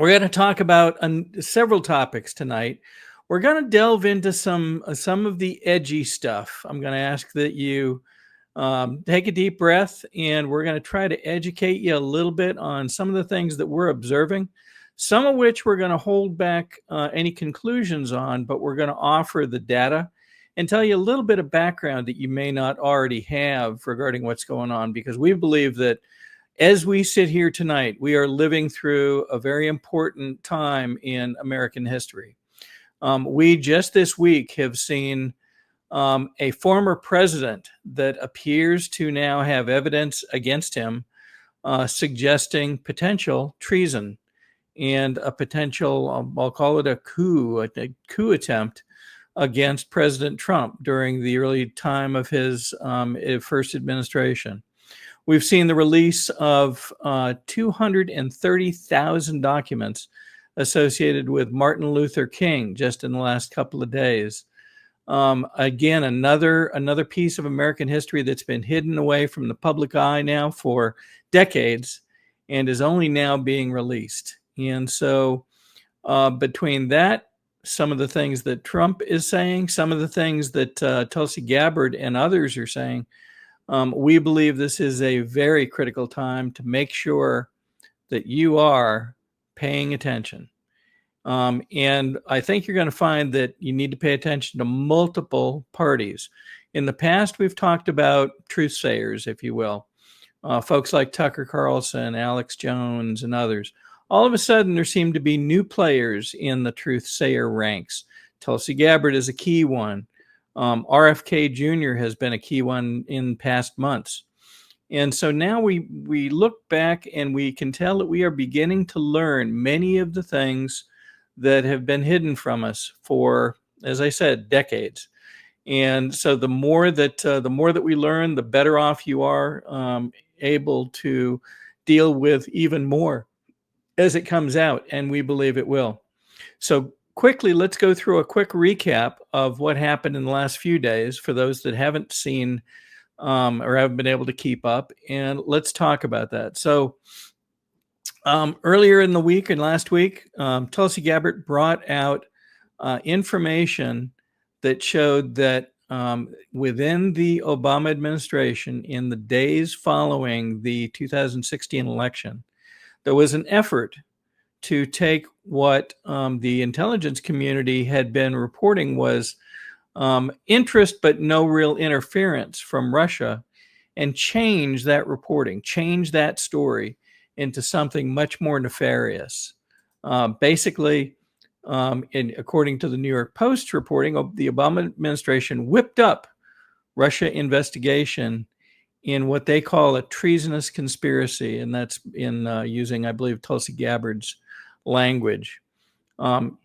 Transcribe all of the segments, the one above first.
We're going to talk about several topics tonight. We're going to delve into some of the edgy stuff. I'm going to ask that you take a deep breath, and we're going to try to educate you a little bit on some of the things that we're observing, some of which we're going to hold back any conclusions on, but we're going to offer the data and tell you a little bit of background that you may not already have regarding what's going on, because we believe that as we sit here tonight, we are living through a very important time in American history. We just this week have seen a former president that appears to now have evidence against him suggesting potential treason and a potential, I'll call it a coup attempt against President Trump during the early time of his first administration. We've seen the release of 230,000 documents associated with Martin Luther King just in the last couple of days. Again, another piece of American history that's been hidden away from the public eye now for decades and is only now being released. And so between that, some of the things that Trump is saying, some of the things that Tulsi Gabbard and others are saying, we believe this is a very critical time to make sure that you are paying attention. And I think you're going to find that you need to pay attention to multiple parties. In the past, we've talked about truth sayers, if you will, folks like Tucker Carlson, Alex Jones, and others. All of a sudden, there seem to be new players in the truth sayer ranks. Tulsi Gabbard is a key one. RFK Jr. has been a key one in past months. And so now we look back and we can tell that we are beginning to learn many of the things that have been hidden from us for, as I said, decades. And so the more that we learn, the better off you are able to deal with even more as it comes out, and we believe it will. So quickly, let's go through a quick recap of what happened in the last few days for those that haven't seen or haven't been able to keep up, and let's talk about that. So earlier in the week and last week, Tulsi Gabbard brought out information that showed that within the Obama administration, in the days following the 2016 election, there was an effort to take what the intelligence community had been reporting was interest but no real interference from Russia, and change that reporting, change that story into something much more nefarious. Basically, according to the New York Post reporting, the Obama administration whipped up Russia investigation in what they call a treasonous conspiracy, and that's in using, I believe, Tulsi Gabbard's language.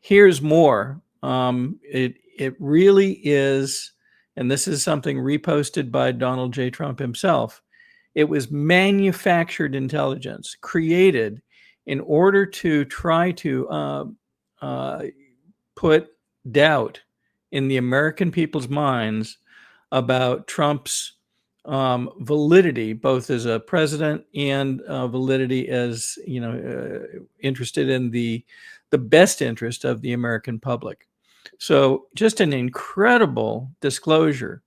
Here's more. It really is, and this is something reposted by Donald J. Trump himself. It was manufactured intelligence created in order to try to put doubt in the American people's minds about Trump's validity, both as a president and validity as, interested in the best interest of the American public. So just an incredible disclosure.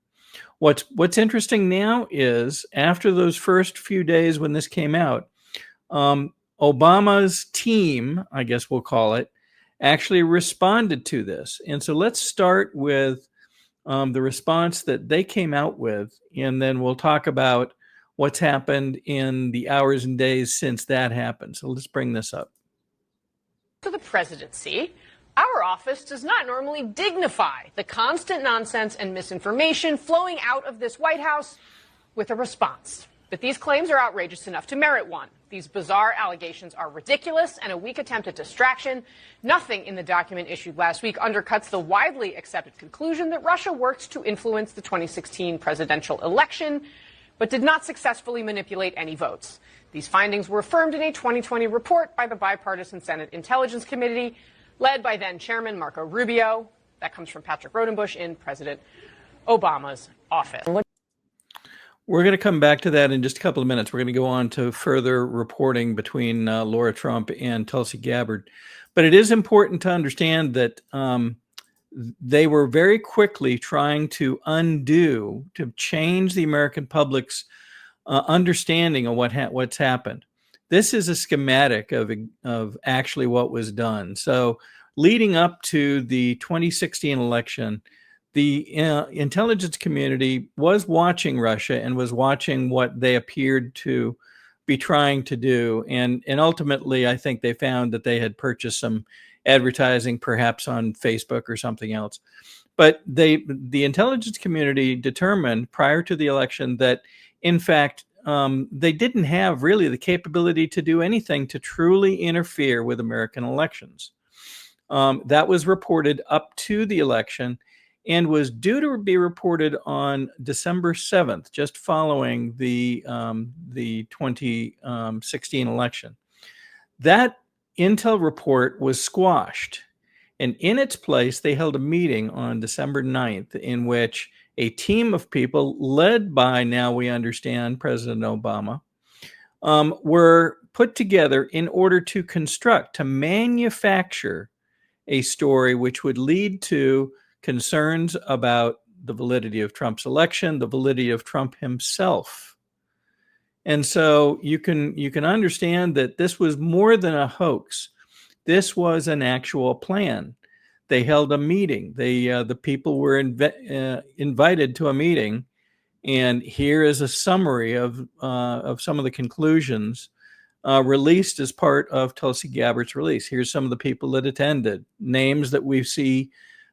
What's interesting now is after those first few days when this came out, Obama's team, I guess we'll call it, actually responded to this. And so let's start with the response that they came out with, and then we'll talk about what's happened in the hours and days since that happened. So let's bring this up. To the presidency, our office does not normally dignify the constant nonsense and misinformation flowing out of this White House with a response. But these claims are outrageous enough to merit one. These bizarre allegations are ridiculous and a weak attempt at distraction. Nothing in the document issued last week undercuts the widely accepted conclusion that Russia worked to influence the 2016 presidential election, but did not successfully manipulate any votes. These findings were affirmed in a 2020 report by the bipartisan Senate Intelligence Committee, led by then Chairman Marco Rubio. That comes from Patrick Rodenbush in President Obama's office. We're going to come back to that in just a couple of minutes. We're going to go on to further reporting between Laura Trump and Tulsi Gabbard. But it is important to understand that they were very quickly trying to change the American public's understanding of what's happened. This is a schematic of actually what was done. So leading up to the 2016 election, the intelligence community was watching Russia and was watching what they appeared to be trying to do. And ultimately, I think they found that they had purchased some advertising, perhaps on Facebook or something else. But the intelligence community determined prior to the election that, in fact, they didn't have really the capability to do anything to truly interfere with American elections. That was reported up to the election and was due to be reported on December 7th, just following the 2016 election. That intel report was squashed, and in its place, they held a meeting on December 9th in which a team of people led by, now we understand, President Obama, were put together in order to manufacture a story which would lead to concerns about the validity of Trump's election, the validity of Trump himself. And so you can understand that this was more than a hoax. This was an actual plan. They held a meeting. The people were invited to a meeting, and here is a summary of some of the conclusions released as part of Tulsi Gabbard's release. Here's some of the people that attended, names that we see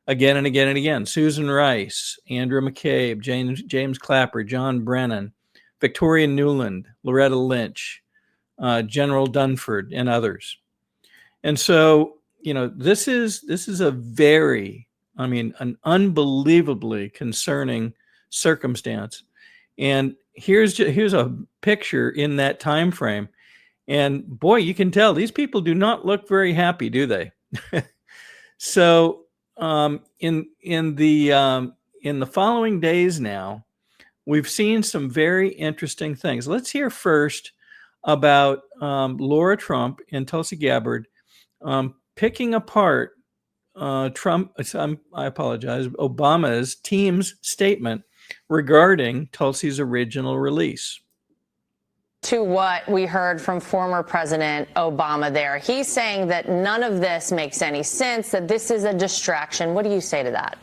again and again and again: Susan Rice, Andrew McCabe, James Clapper, John Brennan, Victoria Nuland, Loretta Lynch, General Dunford, and others. And so, this is a very, an unbelievably concerning circumstance. And here's a picture in that time frame. And boy, you can tell these people do not look very happy, do they? So in the following days now, we've seen some very interesting things. Let's hear first about Laura Trump and Tulsi Gabbard picking apart Obama's team's statement regarding Tulsi's original release. To what we heard from former President Obama there. He's saying that none of this makes any sense, that this is a distraction. What do you say to that?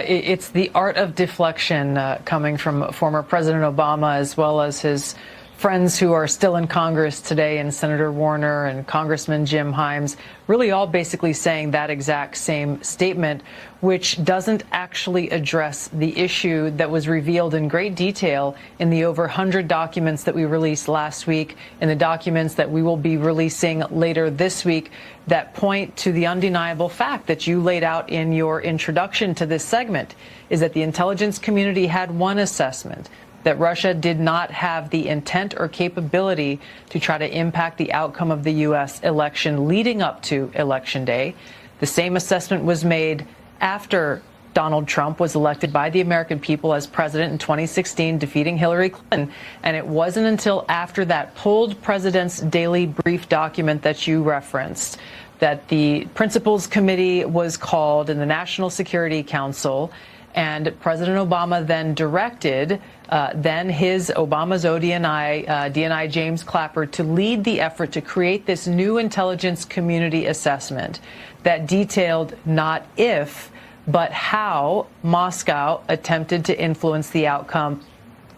It's the art of deflection coming from former President Obama, as well as his friends who are still in Congress today, and Senator Warner and Congressman Jim Himes, really all basically saying that exact same statement, which doesn't actually address the issue that was revealed in great detail in the over 100 documents that we released last week, and the documents that we will be releasing later this week, that point to the undeniable fact that you laid out in your introduction to this segment, is that the intelligence community had one assessment: that Russia did not have the intent or capability to try to impact the outcome of the U.S. election leading up to Election Day. The same assessment was made after Donald Trump was elected by the American people as president in 2016, defeating Hillary Clinton. And it wasn't until after that pulled President's Daily Brief document that you referenced that the Principals Committee was called in the National Security Council, and President Obama then directed Obama's DNI James Clapper to lead the effort to create this new intelligence community assessment that detailed not if, but how Moscow attempted to influence the outcome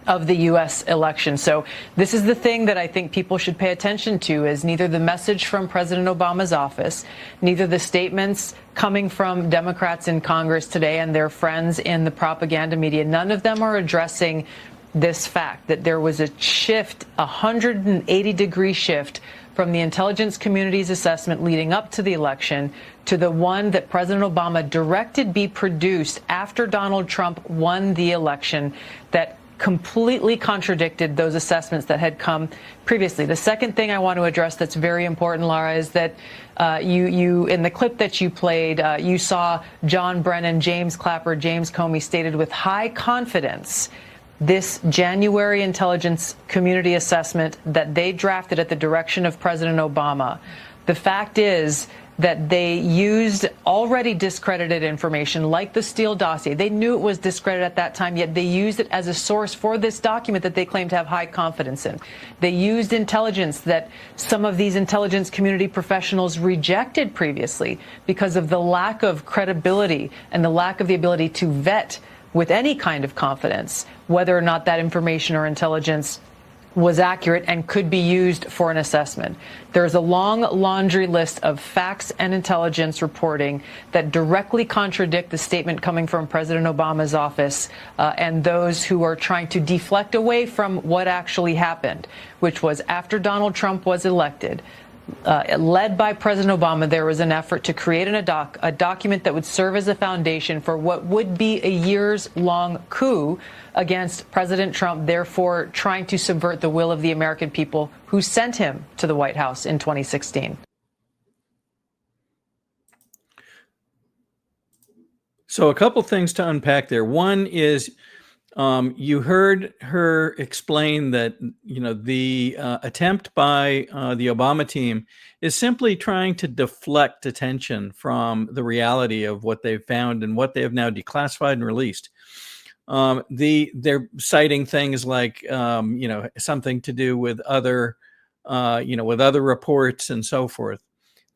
of the U.S. election. So this is the thing that I think people should pay attention to, is neither the message from President Obama's office, neither the statements coming from Democrats in Congress today and their friends in the propaganda media. None of them are addressing this fact that there was a shift, a 180-degree shift from the intelligence community's assessment leading up to the election to the one that President Obama directed be produced after Donald Trump won the election, that completely contradicted those assessments that had come previously. The second thing I want to address that's very important, Laura, is that you in the clip that you played, you saw John Brennan, James Clapper, James Comey stated with high confidence this January intelligence community assessment that they drafted at the direction of President Obama. The fact is that they used already discredited information like the Steele dossier. They knew it was discredited at that time, yet they used it as a source for this document that they claim to have high confidence in. They used intelligence that some of these intelligence community professionals rejected previously because of the lack of credibility and the lack of the ability to vet with any kind of confidence whether or not that information or intelligence was accurate and could be used for an assessment. There's a long laundry list of facts and intelligence reporting that directly contradict the statement coming from President Obama's office and those who are trying to deflect away from what actually happened, which was after Donald Trump was elected. Led by President Obama, there was an effort to create a document that would serve as a foundation for what would be a years-long coup against President Trump, therefore trying to subvert the will of the American people who sent him to the White House in 2016. So a couple things to unpack there. One is you heard her explain that, the attempt by the Obama team is simply trying to deflect attention from the reality of what they've found and what they have now declassified and released. They're citing things like, something to do with other, with other reports and so forth.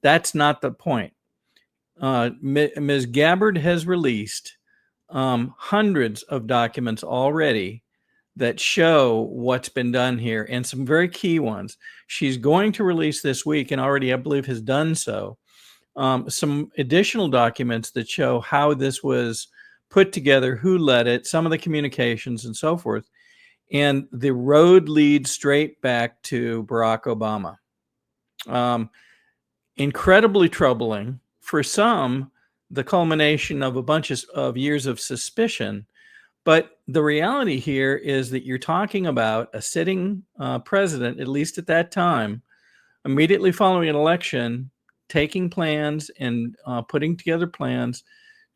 That's not the point. Ms. Gabbard has released hundreds of documents already that show what's been done here, and some very key ones. She's going to release this week, and already I believe has done so, some additional documents that show how this was put together, who led it, some of the communications and so forth. And the road leads straight back to Barack Obama. Incredibly troubling. For some, the culmination of a bunch of years of suspicion. But the reality here is that you're talking about a sitting president, at least at that time, immediately following an election, taking plans and putting together plans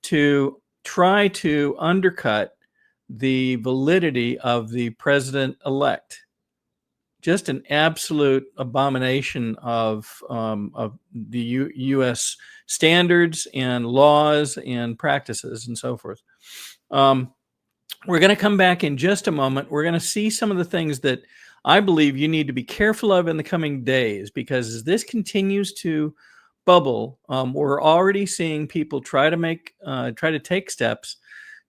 to try to undercut the validity of the president-elect. Just an absolute abomination of the U.S. standards and laws and practices and so forth. We're going to come back in just a moment. We're going to see some of the things that I believe you need to be careful of in the coming days, because as this continues to bubble, we're already seeing people try to take steps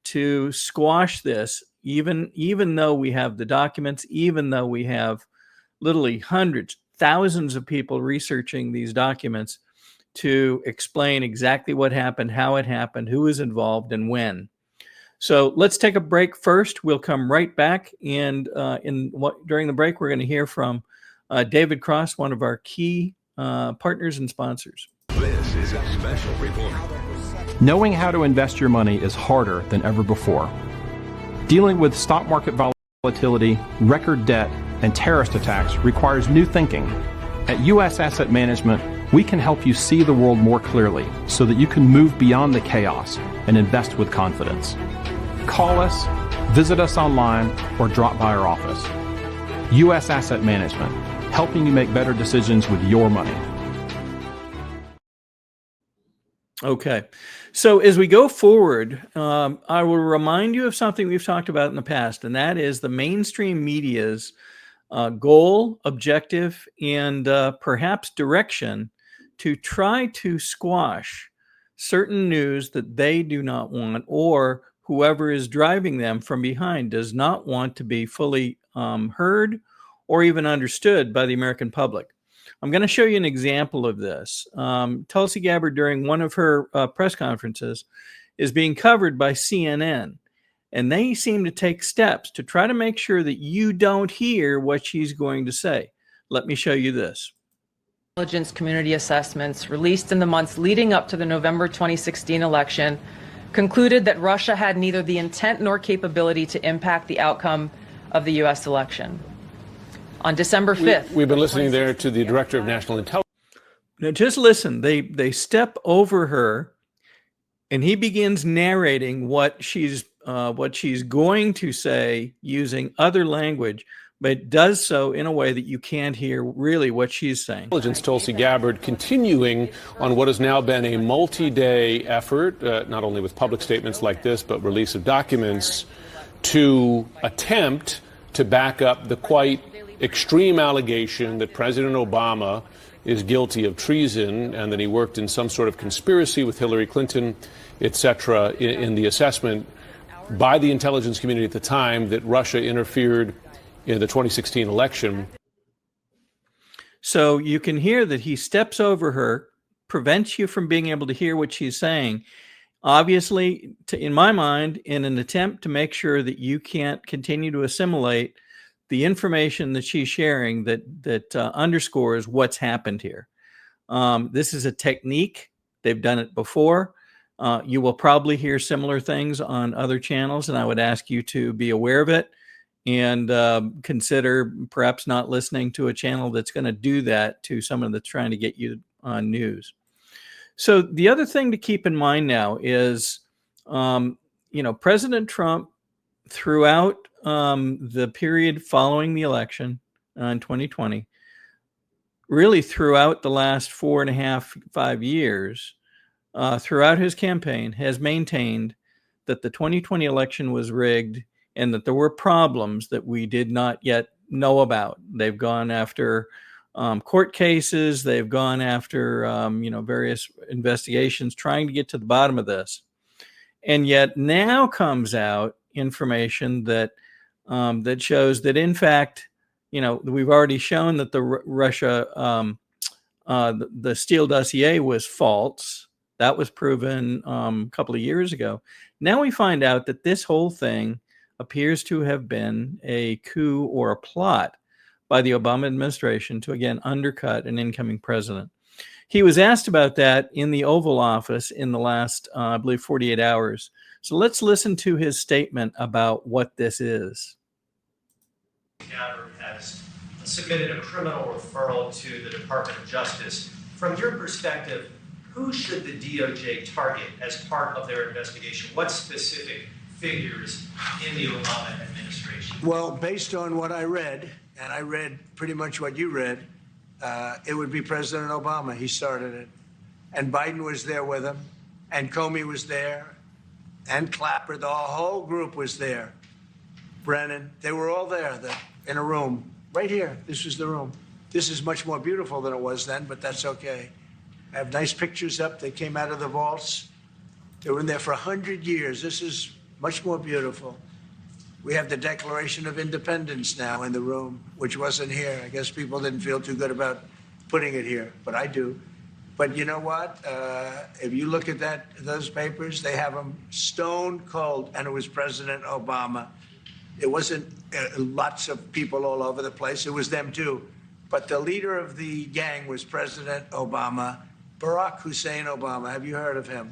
to squash this, even though we have the documents, even though we have literally hundreds, thousands of people researching these documents to explain exactly what happened, how it happened, who was involved, and when. So let's take a break first. We'll come right back, and during the break, we're going to hear from David Cross, one of our key partners and sponsors. This is a special report. Knowing how to invest your money is harder than ever before. Dealing with stock market volatility, record debt, and terrorist attacks requires new thinking. At U.S. Asset Management, we can help you see the world more clearly so that you can move beyond the chaos and invest with confidence. Call us, visit us online, or drop by our office. U.S. Asset Management, helping you make better decisions with your money. Okay, so as we go forward, I will remind you of something we've talked about in the past, and that is the mainstream media's goal, objective, and perhaps direction to try to squash certain news that they do not want, or whoever is driving them from behind does not want to be fully heard or even understood by the American public. I'm going to show you an example of this. Tulsi Gabbard, during one of her press conferences, is being covered by CNN, and they seem to take steps to try to make sure that you don't hear what she's going to say. Let me show you this. Intelligence community assessments released in the months leading up to the November 2016 election concluded that Russia had neither the intent nor capability to impact the outcome of the U.S. election. On December 5th, we've been listening there to the Director of National Intelligence. Now, just listen. They step over her, and he begins narrating what she's what she's going to say using other language, but does so in a way that you can't hear really what she's saying. Intelligence Tulsi Gabbard continuing on what has now been a multi-day effort, not only with public statements like this, but release of documents to attempt to back up the quite extreme allegation that President Obama is guilty of treason and that he worked in some sort of conspiracy with Hillary Clinton, etc., in the assessment by the intelligence community at the time that Russia interfered in the 2016 election. So you can hear that he steps over her, prevents you from being able to hear what she's saying, obviously, in my mind, in an attempt to make sure that you can't continue to assimilate the information that she's sharing that underscores what's happened here. This is a technique. They've done it before. You will probably hear similar things on other channels, and I would ask you to be aware of it and consider perhaps not listening to a channel that's going to do that to someone that's trying to get you on news. So the other thing to keep in mind now is, President Trump, throughout the period following the election in 2020, really throughout the last 4.5, 5 years, throughout his campaign, has maintained that the 2020 election was rigged and that there were problems that we did not yet know about. They've gone after court cases. They've gone after, various investigations trying to get to the bottom of this. And yet now comes out information that that shows that, in fact, we've already shown that the Russia, the Steele dossier was false. That was proven a couple of years ago. Now we find out that this whole thing appears to have been a coup or a plot by the Obama administration to, again, undercut an incoming president. He was asked about that in the Oval Office in the last, I believe, 48 hours. So let's listen to his statement about what this is. Gettr has submitted a criminal referral to the Department of Justice. From your perspective, who should the DOJ target as part of their investigation? What specific figures in the Obama administration? Well, based on what I read, and I read pretty much what you read, it would be President Obama. He started it. And Biden was there with him, and Comey was there, and Clapper. The whole group was there. Brennan, they were all there in a room right here. This was the room. This is much more beautiful than it was then, but that's okay. I have nice pictures up. They came out of the vaults. They were in there for 100 years. This is much more beautiful. We have the Declaration of Independence now in the room, which wasn't here. I guess people didn't feel too good about putting it here, but I do. But you know what? If you look at those papers, they have them stone cold, and it was President Obama. It wasn't lots of people all over the place. It was them too. But the leader of the gang was President Obama, Barack Hussein Obama. Have you heard of him?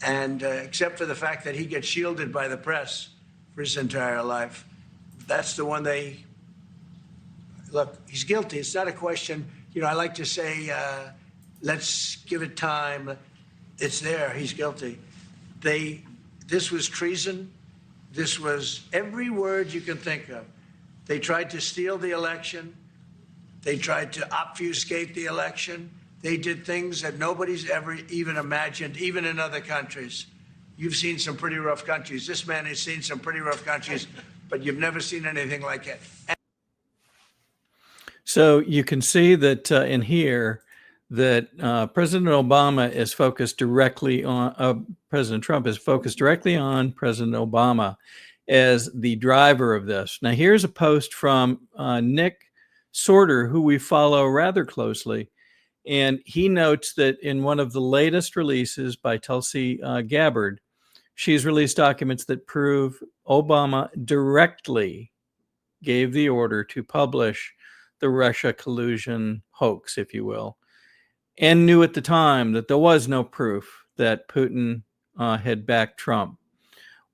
And except for the fact that he gets shielded by the press for his entire life, that's the one look, he's guilty. It's not a question. I like to say, let's give it time. It's there. He's guilty. This was treason. This was every word you can think of. They tried to steal the election. They tried to obfuscate the election. They did things that nobody's ever even imagined, even in other countries. You've seen some pretty rough countries. This man has seen some pretty rough countries, but you've never seen anything like it. So you can see that in here that President Obama is focused directly on, President Trump is focused directly on President Obama as the driver of this. Now, here's a post from Nick Sorter, who we follow rather closely. And he notes that in one of the latest releases by Tulsi Gabbard, she's released documents that prove Obama directly gave the order to publish the Russia collusion hoax, if you will, and knew at the time that there was no proof that Putin had backed Trump.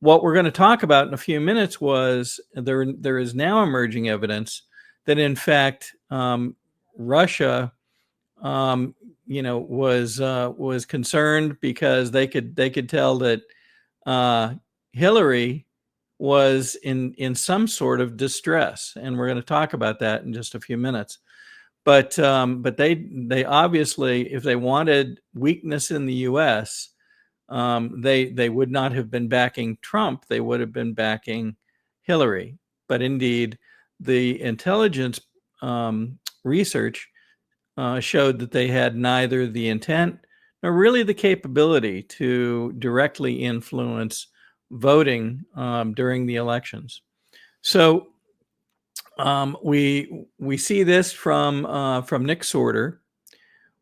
What we're going to talk about in a few minutes was there is now emerging evidence that, in fact, Russia was concerned because they could tell that Hillary was in some sort of distress, and we're going to talk about that in just a few minutes. But they obviously, if they wanted weakness in the U.S., they would not have been backing Trump. They would have been backing Hillary. But indeed, the intelligence research showed that they had neither the intent nor really the capability to directly influence voting during the elections. So we see this from Nick Sorter.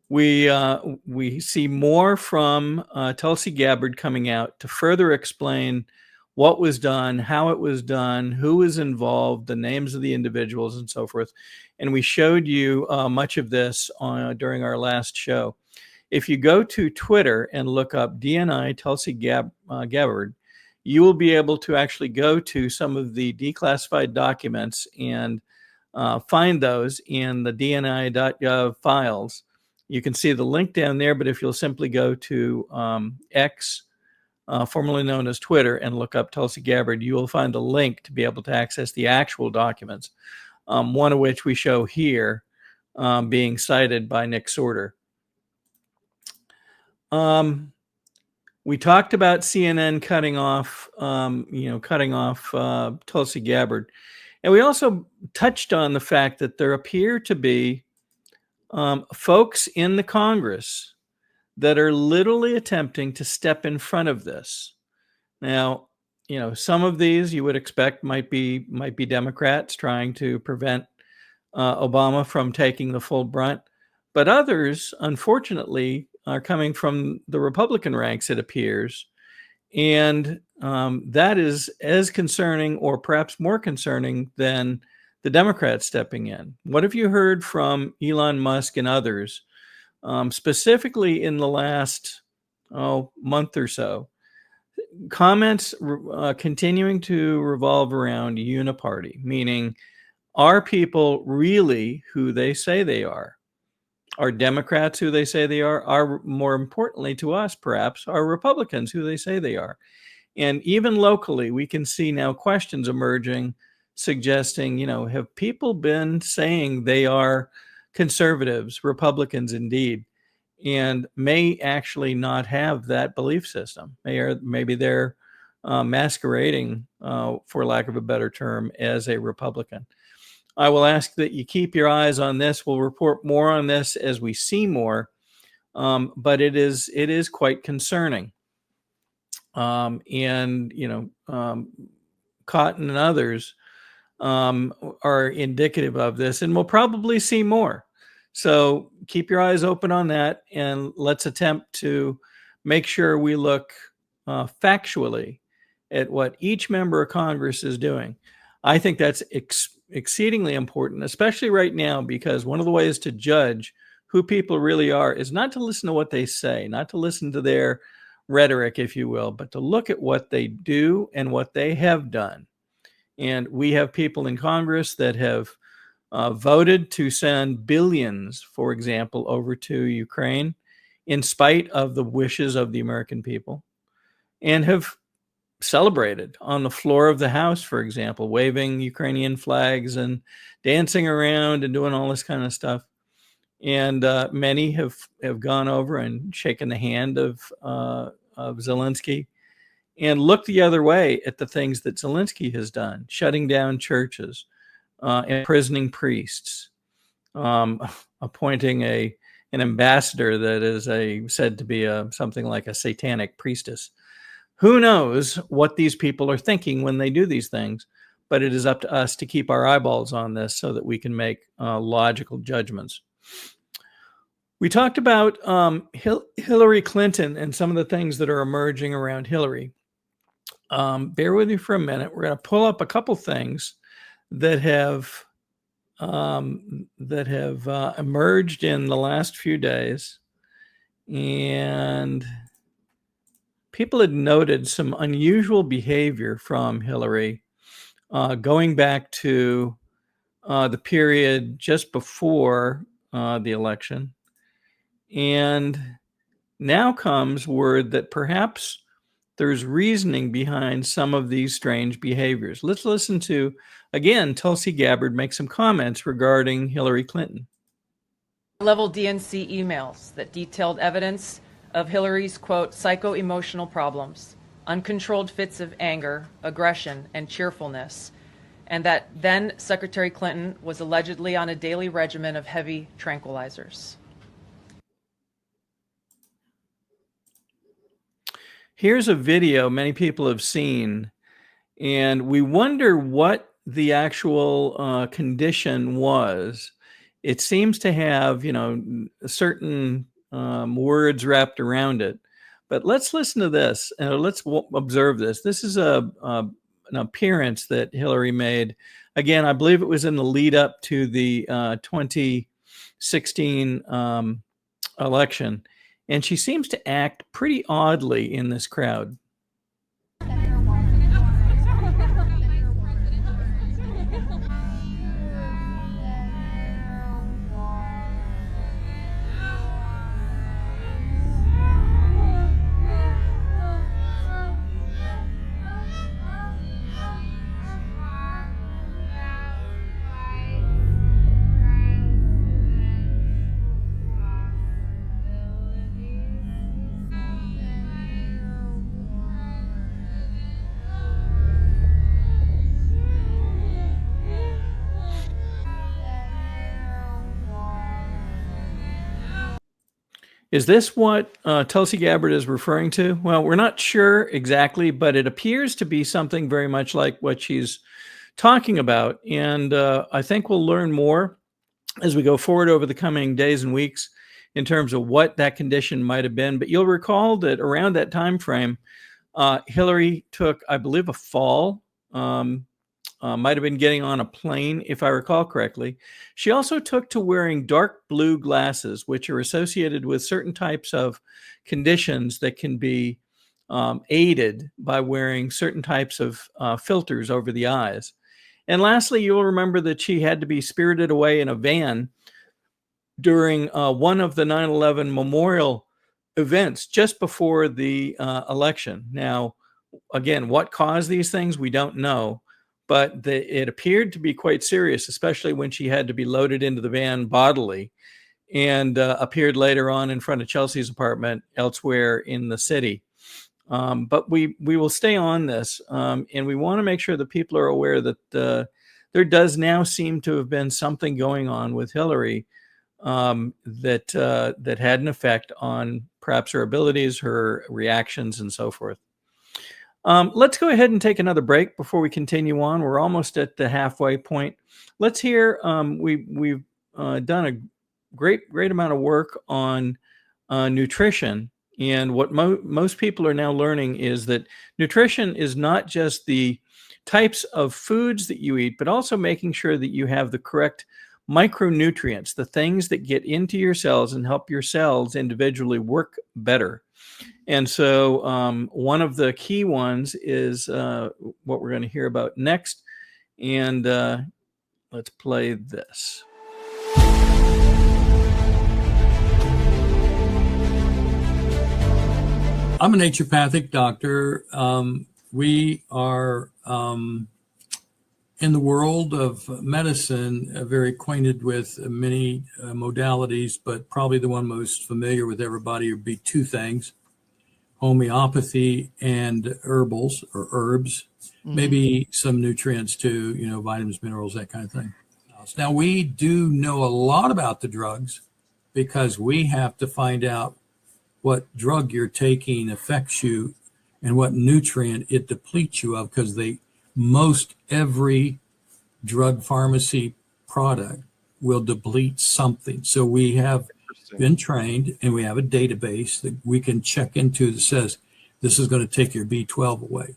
We see more from Tulsi Gabbard coming out to further explain what was done, how it was done, who was involved, the names of the individuals, and so forth. And we showed you much of this during our last show. If you go to Twitter and look up DNI Tulsi Gabbard, you will be able to actually go to some of the declassified documents and find those in the DNI.gov files. You can see the link down there, but if you'll simply go to X, formerly known as Twitter, and look up Tulsi Gabbard, you will find the link to be able to access the actual documents, one of which we show here being cited by Nick Sorter. We talked about CNN cutting off Tulsi Gabbard. And we also touched on the fact that there appear to be folks in the Congress that are literally attempting to step in front of this. Now, some of these you would expect might be Democrats trying to prevent Obama from taking the full brunt, but others, unfortunately, are coming from the Republican ranks, it appears, and that is as concerning, or perhaps more concerning, than the Democrats stepping in. What have you heard from Elon Musk and others, specifically in the last month or so? Comments continuing to revolve around uniparty, meaning, are people really who they say they are? Are Democrats who they say they are? Are, more importantly to us, perhaps, are Republicans who they say they are? And even locally, we can see now questions emerging suggesting, have people been saying they are conservatives, Republicans indeed, and may actually not have that belief system? Maybe they're masquerading, for lack of a better term, as a Republican. I will ask that you keep your eyes on this. We'll report more on this as we see more, but it is quite concerning. Cotton and others are indicative of this, and we'll probably see more. So keep your eyes open on that, and let's attempt to make sure we look factually at what each member of Congress is doing. I think that's exceedingly important, especially right now, because one of the ways to judge who people really are is not to listen to what they say, not to listen to their rhetoric, if you will, but to look at what they do and what they have done. And we have people in Congress that have voted to send billions, for example, over to Ukraine, in spite of the wishes of the American people, and have celebrated on the floor of the House, for example, waving Ukrainian flags and dancing around and doing all this kind of stuff. And many have gone over and shaken the hand of Zelensky and looked the other way at the things that Zelensky has done, shutting down churches, imprisoning priests, appointing an ambassador that is said to be something like a satanic priestess. Who knows what these people are thinking when they do these things, but it is up to us to keep our eyeballs on this so that we can make logical judgments. We talked about Hillary Clinton and some of the things that are emerging around Hillary. Bear with me for a minute. We're going to pull up a couple things that have emerged in the last few days, and people had noted some unusual behavior from Hillary going back to the period just before the election. And now comes word that perhaps there's reasoning behind some of these strange behaviors. Let's listen to, again, Tulsi Gabbard make some comments regarding Hillary Clinton. Level DNC emails that detailed evidence of Hillary's, quote, psycho-emotional problems, uncontrolled fits of anger, aggression, and cheerfulness, and that then Secretary Clinton was allegedly on a daily regimen of heavy tranquilizers. Here's a video many people have seen, and we wonder what the actual condition was. It seems to have, certain words wrapped around it. But let's listen to this, and let's observe this. This is an appearance that Hillary made. Again, I believe it was in the lead up to the 2016 election. And she seems to act pretty oddly in this crowd. Is this what Tulsi Gabbard is referring to? Well, we're not sure exactly, but it appears to be something very much like what she's talking about. And I think we'll learn more as we go forward over the coming days and weeks in terms of what that condition might have been. But you'll recall that around that time frame, Hillary took, I believe, a fall. Might have been getting on a plane, if I recall correctly. She also took to wearing dark blue glasses, which are associated with certain types of conditions that can be aided by wearing certain types of filters over the eyes. And lastly, you'll remember that she had to be spirited away in a van during one of the 9/11 memorial events just before the election. Now, again, what caused these things, we don't know. But it appeared to be quite serious, especially when she had to be loaded into the van bodily and appeared later on in front of Chelsea's apartment elsewhere in the city. But we will stay on this, and we want to make sure that people are aware that there does now seem to have been something going on with Hillary that had an effect on perhaps her abilities, her reactions, and so forth. Let's go ahead and take another break before we continue on. We're almost at the halfway point. Let's hear, we've done a great amount of work on nutrition. And what most people are now learning is that nutrition is not just the types of foods that you eat, but also making sure that you have the correct micronutrients, the things that get into your cells and help your cells individually work better. And so one of the key ones is what we're going to hear about next. And let's play this. I'm a naturopathic doctor. We are in the world of medicine very acquainted with many modalities, but probably the one most familiar with everybody would be two things: homeopathy and herbals or herbs, maybe some nutrients too, vitamins, minerals, that kind of thing. Now, we do know a lot about the drugs because we have to find out what drug you're taking affects you and what nutrient it depletes you of, because most every drug pharmacy product will deplete something. So we have been trained and we have a database that we can check into that says this is going to take your B12 away.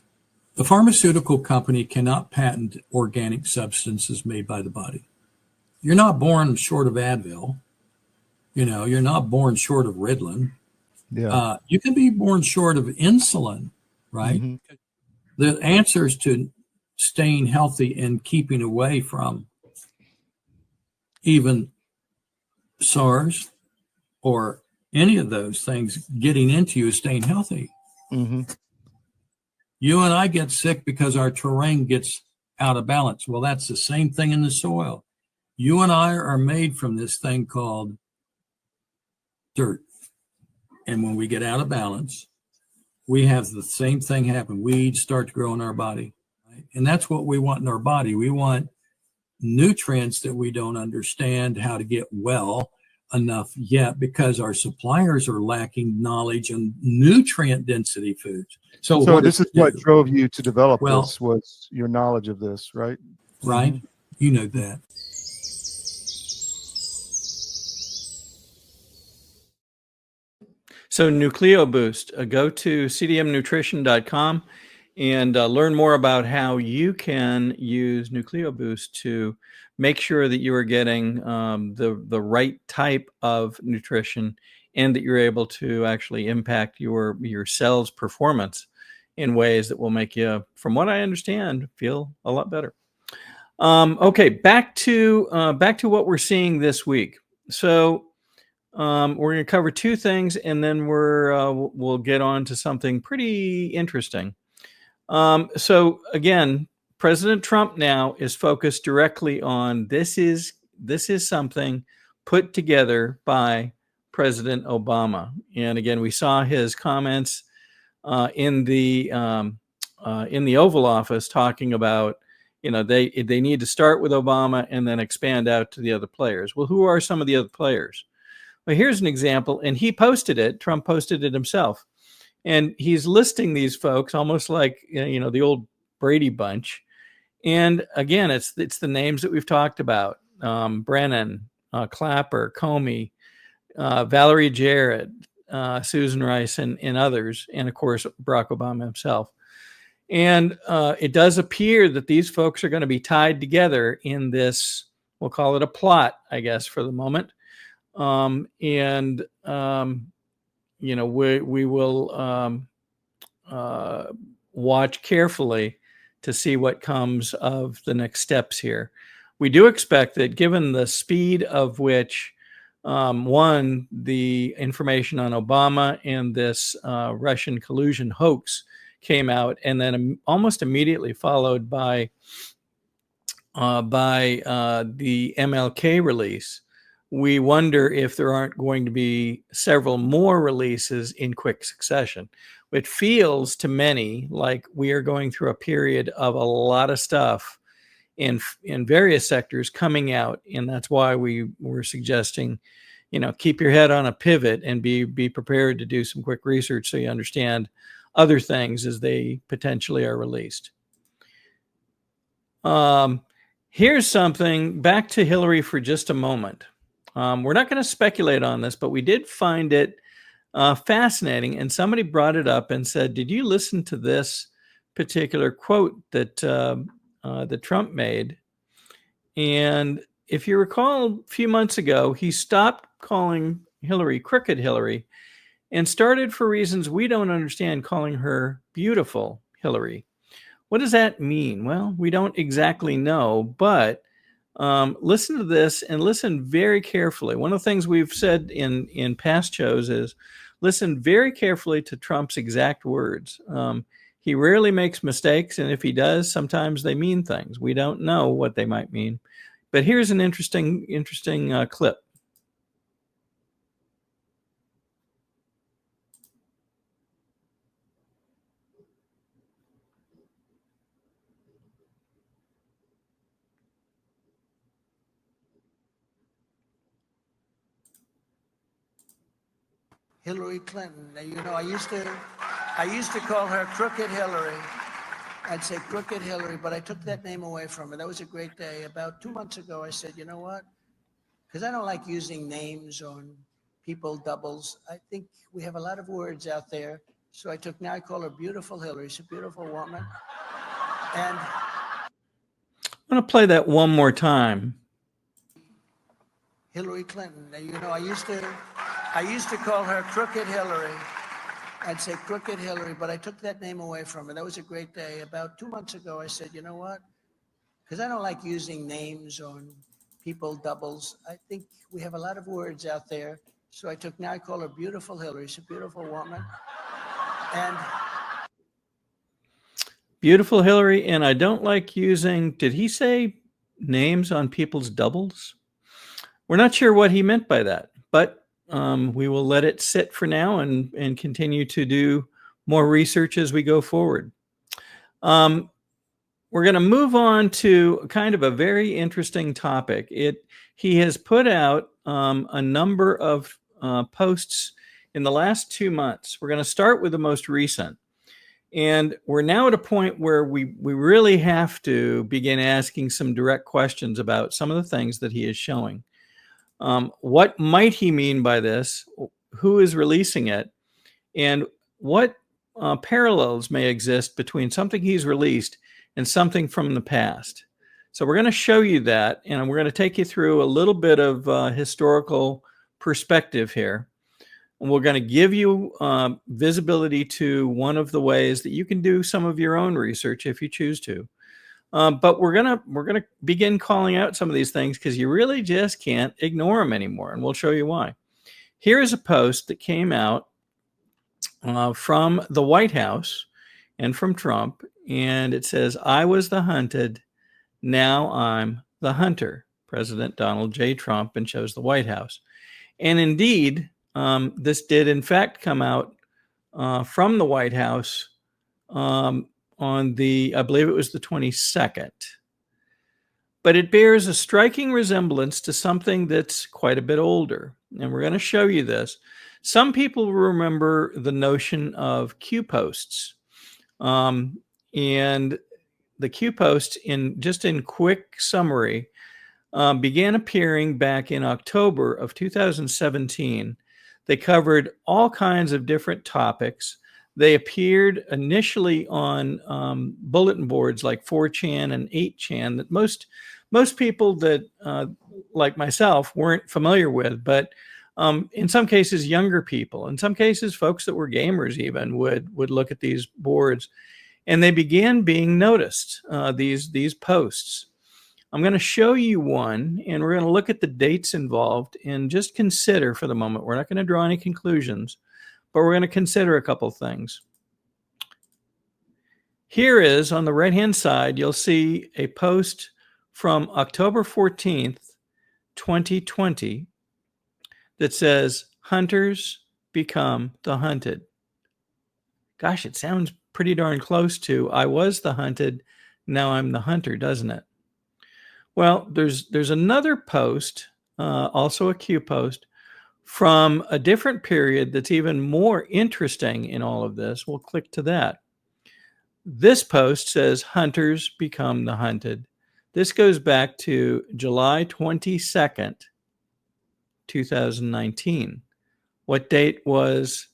The pharmaceutical company cannot patent organic substances made by the body. You're not born short of Advil. You're not born short of Ritalin. Yeah. You can be born short of insulin, right? Mm-hmm. The answers to staying healthy and keeping away from even SARS or any of those things getting into you is staying healthy. Mm-hmm. You and I get sick because our terrain gets out of balance. Well, that's the same thing in the soil. You and I are made from this thing called dirt. And when we get out of balance, we have the same thing happen. Weeds start to grow in our body. Right? And that's what we want in our body. We want nutrients that we don't understand how to get well enough yet because our suppliers are lacking knowledge on nutrient density foods. So this is what drove you to develop Well, this, was your knowledge of this, right? Right? Mm-hmm. You know that. So Nucleo Boost, go to cdmnutrition.com and learn more about how you can use Nucleo Boost to make sure that you are getting the right type of nutrition and that you're able to actually impact your cells' performance in ways that will make you, from what I understand, feel a lot better. Okay, back to what we're seeing this week. So we're going to cover two things, and then we'll get on to something pretty interesting. So again, President Trump now is focused directly on this is something put together by President Obama. And again, we saw his comments in the Oval Office talking about, they need to start with Obama and then expand out to the other players. Well, who are some of the other players? Well, here's an example, and he posted it. Trump posted it himself. And he's listing these folks almost like, the old Brady Bunch. And again, it's the names that we've talked about. Brennan, Clapper, Comey, Valerie Jarrett, Susan Rice, and others. And of course, Barack Obama himself. And it does appear that these folks are going to be tied together in this, we'll call it a plot, I guess, for the moment. We will watch carefully to see what comes of the next steps here. We do expect that, given the speed of which, the information on Obama and this Russian collusion hoax came out, and then almost immediately followed by the MLK release, we wonder if there aren't going to be several more releases in quick succession. It feels to many like we are going through a period of a lot of stuff in various sectors coming out. And that's why we were suggesting, keep your head on a pivot and be prepared to do some quick research so you understand other things as they potentially are released. Here's something, back to Hillary for just a moment. We're not going to speculate on this, but we did find it fascinating. And somebody brought it up and said, did you listen to this particular quote that Trump made? And if you recall, a few months ago, he stopped calling Hillary Crooked Hillary and started, for reasons we don't understand, calling her Beautiful Hillary. What does that mean? Well, we don't exactly know, but listen to this and listen very carefully. One of the things we've said in past shows is listen very carefully to Trump's exact words. He rarely makes mistakes, and if he does, sometimes they mean things. We don't know what they might mean. But here's an interesting clip. Hillary Clinton. I used to call her Crooked Hillary. I'd say Crooked Hillary, but I took that name away from her. That was a great day. About 2 months ago, I said, you know what? Because I don't like using names on people, doubles. I think we have a lot of words out there. So now I call her Beautiful Hillary. She's a beautiful woman. And I'm going to play that one more time. Hillary Clinton. I used to call her Crooked Hillary. I'd say Crooked Hillary, but I took that name away from her. That was a great day. About 2 months ago, I said, you know what? Because I don't like using names on people, doubles. I think we have a lot of words out there. So now I call her Beautiful Hillary. She's a beautiful woman. And Beautiful, Hillary. And I don't like using, did he say names on people's doubles? We're not sure what he meant by that, but we will let it sit for now and continue to do more research as we go forward. We're going to move on to kind of a very interesting topic. He has put out a number of posts in the last 2 months. We're going to start with the most recent. And we're now at a point where we really have to begin asking some direct questions about some of the things that he is showing. What might he mean by this? Who is releasing it? And what parallels may exist between something he's released and something from the past? So we're going to show you that, and we're going to take you through a little bit of historical perspective here. And we're going to give you visibility to one of the ways that you can do some of your own research if you choose to. But we're gonna begin calling out some of these things because you really just can't ignore them anymore, and we'll show you why. Here is a post that came out from the White House and from Trump, and it says, "I was the hunted, now I'm the hunter." President Donald J. Trump, and shows the White House. And indeed, this did in fact come out from the White House on the, I believe it was the 22nd. But it bears a striking resemblance to something that's quite a bit older. And we're going to show you this. Some people remember the notion of Q posts. And the Q posts, in quick summary, began appearing back in October of 2017. They covered all kinds of different topics. They appeared initially on bulletin boards like 4chan and 8chan that most people that like myself weren't familiar with, but in some cases younger people, in some cases folks that were gamers even would look at these boards, and they began being noticed, these posts. I'm going to show you one, and we're going to look at the dates involved and just consider for the moment. We're not going to draw any conclusions, but we're going to consider a couple things. Here is, on the right-hand side, you'll see a post from October 14th, 2020 that says, "Hunters become the hunted." Gosh, it sounds pretty darn close to "I was the hunted, now I'm the hunter," doesn't it? Well, there's another post, also a Q post, from a different period that's even more interesting in all of this. We'll click to that. This post says, "Hunters become the hunted." This goes back to July 22nd, 2019. What date was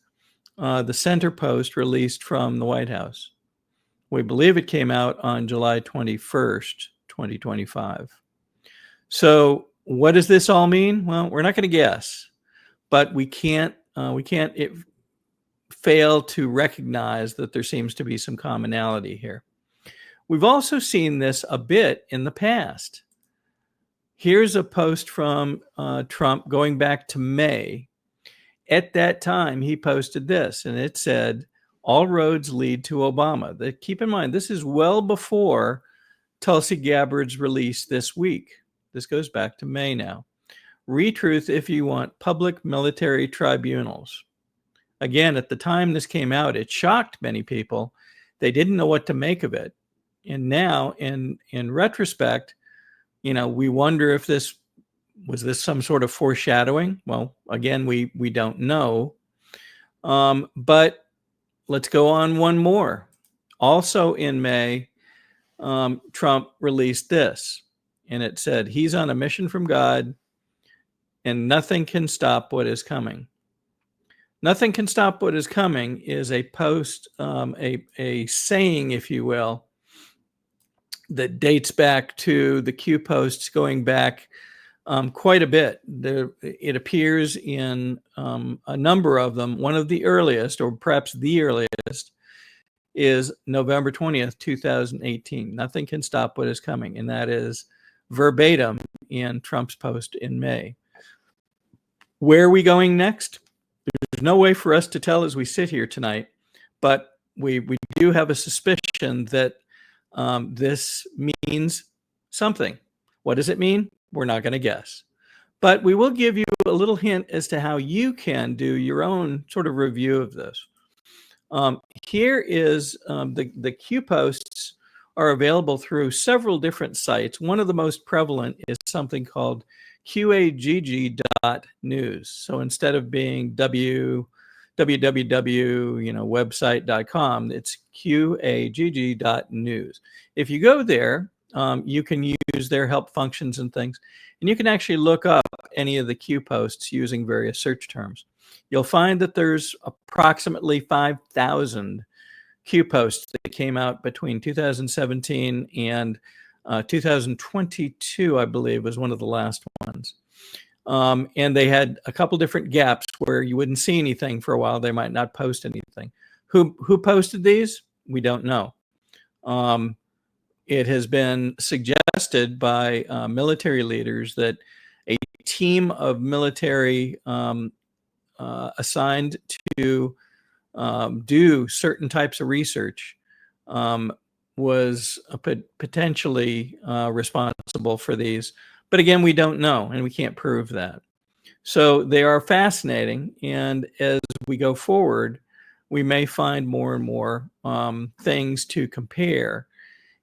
the center post released from the White House? We believe it came out on July 21st, 2025. So what does this all mean? Well, we're not going to guess, but we can't fail to recognize that there seems to be some commonality here. We've also seen this a bit in the past. Here's a post from Trump going back to May. At that time, he posted this, and it said, "All roads lead to Obama." Keep in mind, this is well before Tulsi Gabbard's release this week. This goes back to May now. "Retruth if you want public military tribunals." Again, at the time this came out, it shocked many people. They didn't know what to make of it. And now, in retrospect, we wonder if this was some sort of foreshadowing. Well, again, we don't know. But let's go on one more. Also in May, Trump released this, and it said, "He's on a mission from God, and nothing can stop what is coming." "Nothing can stop what is coming" is a post, a saying, if you will, that dates back to the Q posts going back quite a bit. It appears in a number of them. One of the earliest, or perhaps the earliest, is November 20th, 2018. "Nothing can stop what is coming." And that is verbatim in Trump's post in May. Where are we going next? There's no way for us to tell as we sit here tonight, but we do have a suspicion that this means something. What does it mean? We're not going to guess. But we will give you a little hint as to how you can do your own sort of review of this. Here is the Q posts are available through several different sites. One of the most prevalent is something called QAGG.news. So instead of being www, website.com, it's QAGG.news. If you go there, you can use their help functions and things, and you can actually look up any of the Q posts using various search terms. You'll find that there's approximately 5,000 Q posts that came out between 2017 and 2022, I believe, was one of the last ones. And they had a couple different gaps where you wouldn't see anything for a while. They might not post anything. Who posted these? We don't know. It has been suggested by military leaders that a team of military assigned to do certain types of research was potentially responsible for these. But again, we don't know, and we can't prove that. So they are fascinating, and as we go forward, we may find more and more things to compare,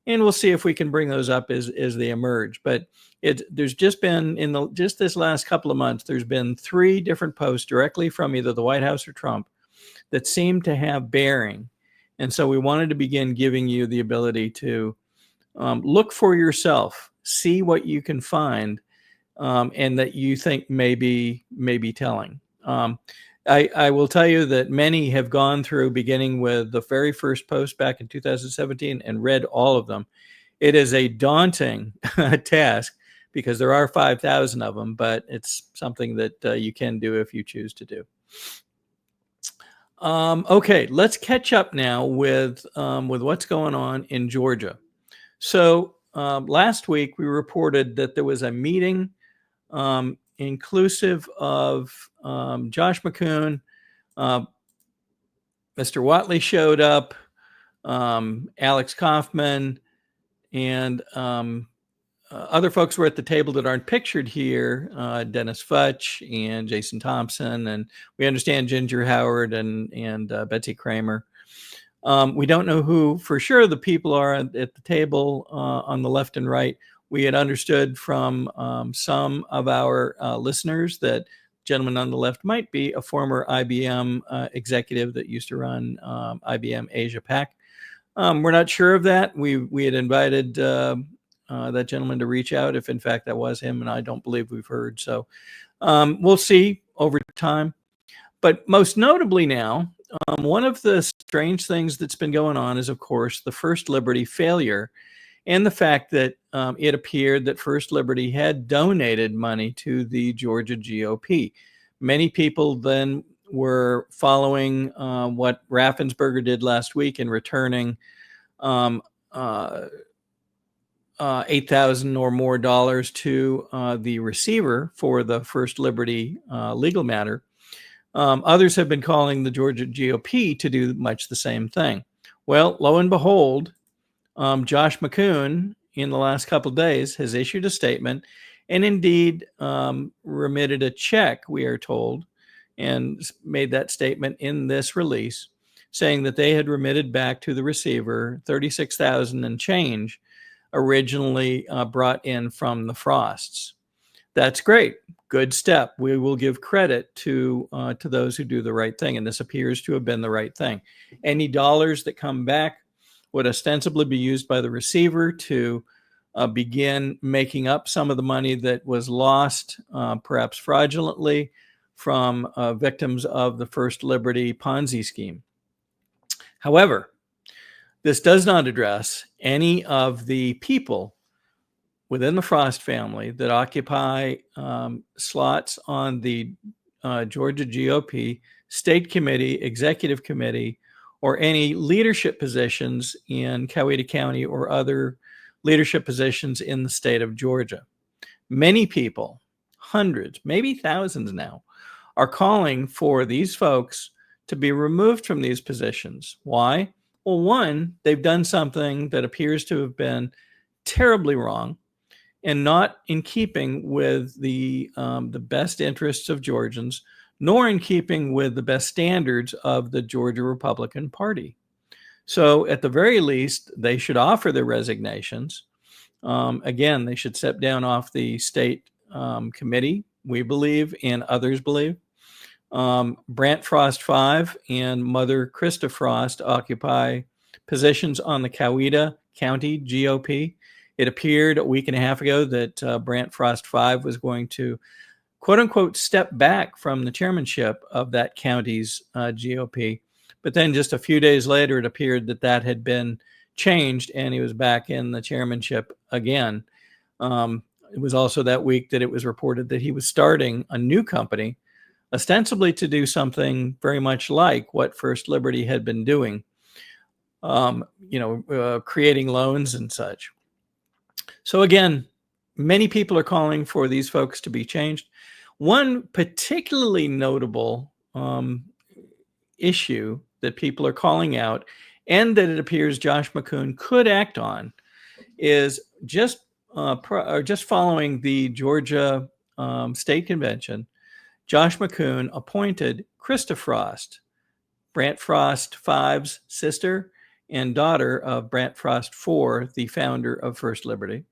and we'll see if we can bring those up as they emerge. But there's just been, just this last couple of months, there's been 3 different posts directly from either the White House or Trump that seem to have bearing. And so we wanted to begin giving you the ability to look for yourself, see what you can find, and that you think may be telling. I will tell you that many have gone through, beginning with the very first post back in 2017, and read all of them. It is a daunting task because there are 5,000 of them, but it's something that you can do if you choose to do. Okay, let's catch up now with what's going on in Georgia. So last week we reported that there was a meeting inclusive of Josh McCoon. Mr. Whatley showed up, Alex Kaufman, and other folks were at the table that aren't pictured here, Dennis Futch and Jason Thompson, and we understand Ginger Howard and Betsy Kramer. We don't know who for sure the people are at the table on the left and right. We had understood from some of our listeners that gentleman on the left might be a former IBM executive that used to run IBM Asia Pac. We're not sure of that. We had invited that gentleman to reach out if in fact that was him, and I don't believe we've heard. So we'll see over time. But most notably now, one of the strange things that's been going on is, of course, the First Liberty failure, and the fact that it appeared that First Liberty had donated money to the Georgia GOP. Many people then were following what Raffensperger did last week in returning $8,000 or more to the receiver for the First Liberty legal matter. Others have been calling the Georgia GOP to do much the same thing. Well, lo and behold, Josh McCoon in the last couple of days has issued a statement and indeed remitted a check, we are told, and made that statement in this release, saying that they had remitted back to the receiver $36,000 and change originally brought in from the Frosts. That's great. Good step. We will give credit to those who do the right thing, and this appears to have been the right thing. Any dollars that come back would ostensibly be used by the receiver to begin making up some of the money that was lost, perhaps fraudulently, from victims of the First Liberty Ponzi scheme. However, this does not address any of the people within the Frost family that occupy slots on the Georgia GOP state committee, executive committee, or any leadership positions in Coweta County or other leadership positions in the state of Georgia. Many people, hundreds, maybe thousands now, are calling for these folks to be removed from these positions. Why? Well, one, they've done something that appears to have been terribly wrong and not in keeping with the best interests of Georgians, nor in keeping with the best standards of the Georgia Republican Party. So at the very least, they should offer their resignations. Again, they should step down off the state committee, we believe, and others believe. Brant Frost 5 and Mother Krista Frost occupy positions on the Coweta County GOP. It appeared a week and a half ago that Brant Frost 5 was going to, quote unquote, step back from the chairmanship of that county's GOP. But then just a few days later, it appeared that that had been changed and he was back in the chairmanship again. It was also that week that it was reported that he was starting a new company, ostensibly to do something very much like what First Liberty had been doing, creating loans and such. So again, many people are calling for these folks to be changed. One particularly notable issue that people are calling out, and that it appears Josh McCoon could act on, is just following the Georgia State Convention, Josh McCoon appointed Krista Frost, Brant Frost 5's sister and daughter of Brant Frost 4, the founder of First Liberty.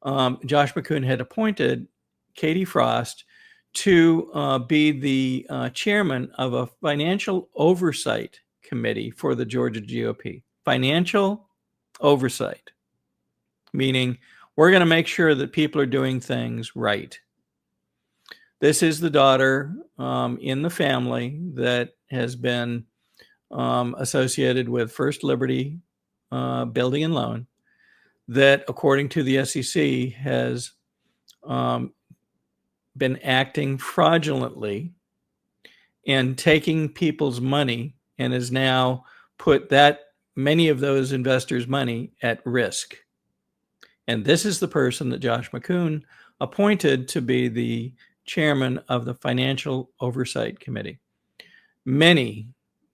Josh McCoon had appointed Katie Frost to be the chairman of a financial oversight committee for the Georgia GOP. Financial oversight, meaning we're going to make sure that people are doing things right. This is the daughter in the family that has been associated with First Liberty Building and Loan, that, according to the SEC, has been acting fraudulently and taking people's money, and has now put many of those investors' money at risk. And this is the person that Josh McCoon appointed to be the chairman of the Financial Oversight Committee. Nearly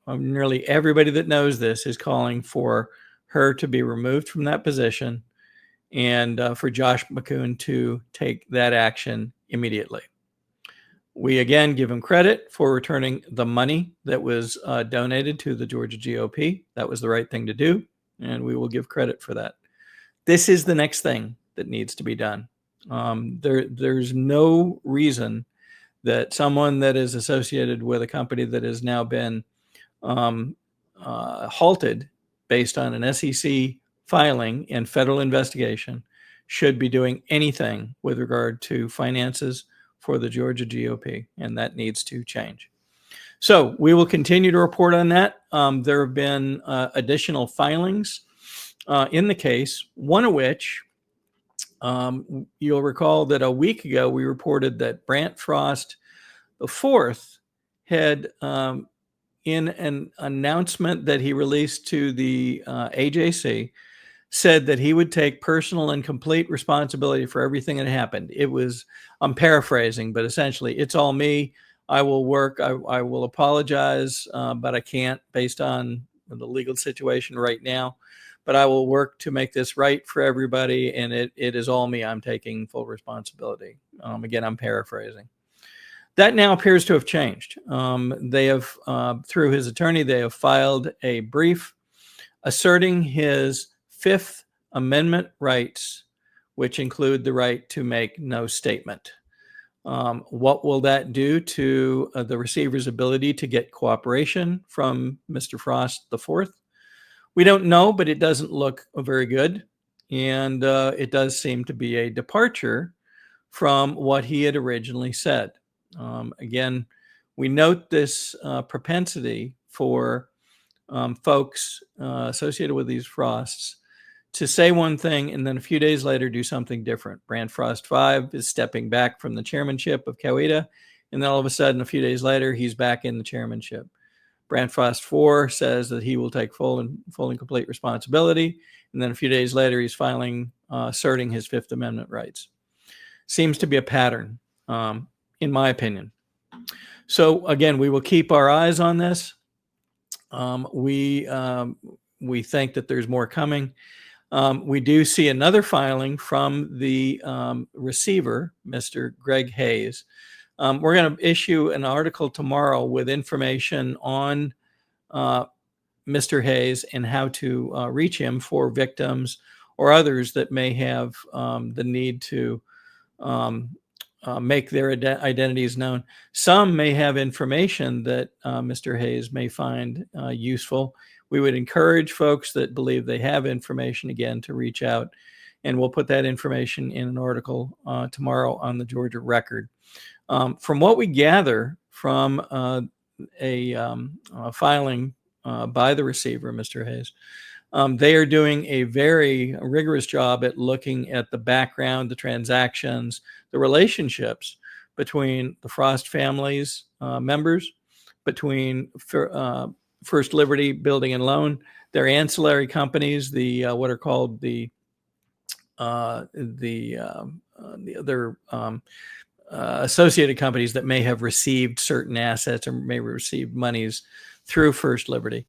everybody that knows this is calling for her to be removed from that position and for Josh McCoon to take that action immediately. We again give him credit for returning the money that was donated to the Georgia GOP. That was the right thing to do, and we will give credit for that. This is the next thing that needs to be done. There's no reason that someone that is associated with a company that has now been halted based on an SEC filing and federal investigation should be doing anything with regard to finances for the Georgia GOP, and that needs to change. So we will continue to report on that. There have been additional filings in the case, one of which you'll recall that a week ago we reported that Brant Frost IV had, in an announcement that he released to the AJC, said that he would take personal and complete responsibility for everything that happened. It was, I'm paraphrasing, but essentially, it's all me. I will work. I will apologize, but I can't based on the legal situation right now. But I will work to make this right for everybody, and it is all me. I'm taking full responsibility. Again, I'm paraphrasing. That now appears to have changed. They have, through his attorney, they have filed a brief asserting his Fifth Amendment rights, which include the right to make no statement. What will that do to the receiver's ability to get cooperation from Mr. Frost IV? We don't know, but it doesn't look very good. And it does seem to be a departure from what he had originally said. Again, we note this propensity for folks associated with these Frosts to say one thing and then a few days later do something different. Brant Frost 5 is stepping back from the chairmanship of Coweta, and then all of a sudden, a few days later, he's back in the chairmanship. Brant Frost 4 says that he will take full and complete responsibility, and then a few days later, he's filing, asserting his Fifth Amendment rights. Seems to be a pattern, in my opinion. So again, we will keep our eyes on this. We think that there's more coming. We do see another filing from the receiver, Mr. Greg Hayes. We're going to issue an article tomorrow with information on Mr. Hayes and how to reach him for victims or others that may have the need to make their identities known. Some may have information that Mr. Hayes may find useful. We would encourage folks that believe they have information, again, to reach out, and we'll put that information in an article tomorrow on the Georgia Record. From what we gather from a filing by the receiver, Mr. Hayes, they are doing a very rigorous job at looking at the background, the transactions, the relationships between the Frost family's members, between First Liberty Building and Loan, their ancillary companies, the what are called the other associated companies that may have received certain assets or may have received monies through First Liberty.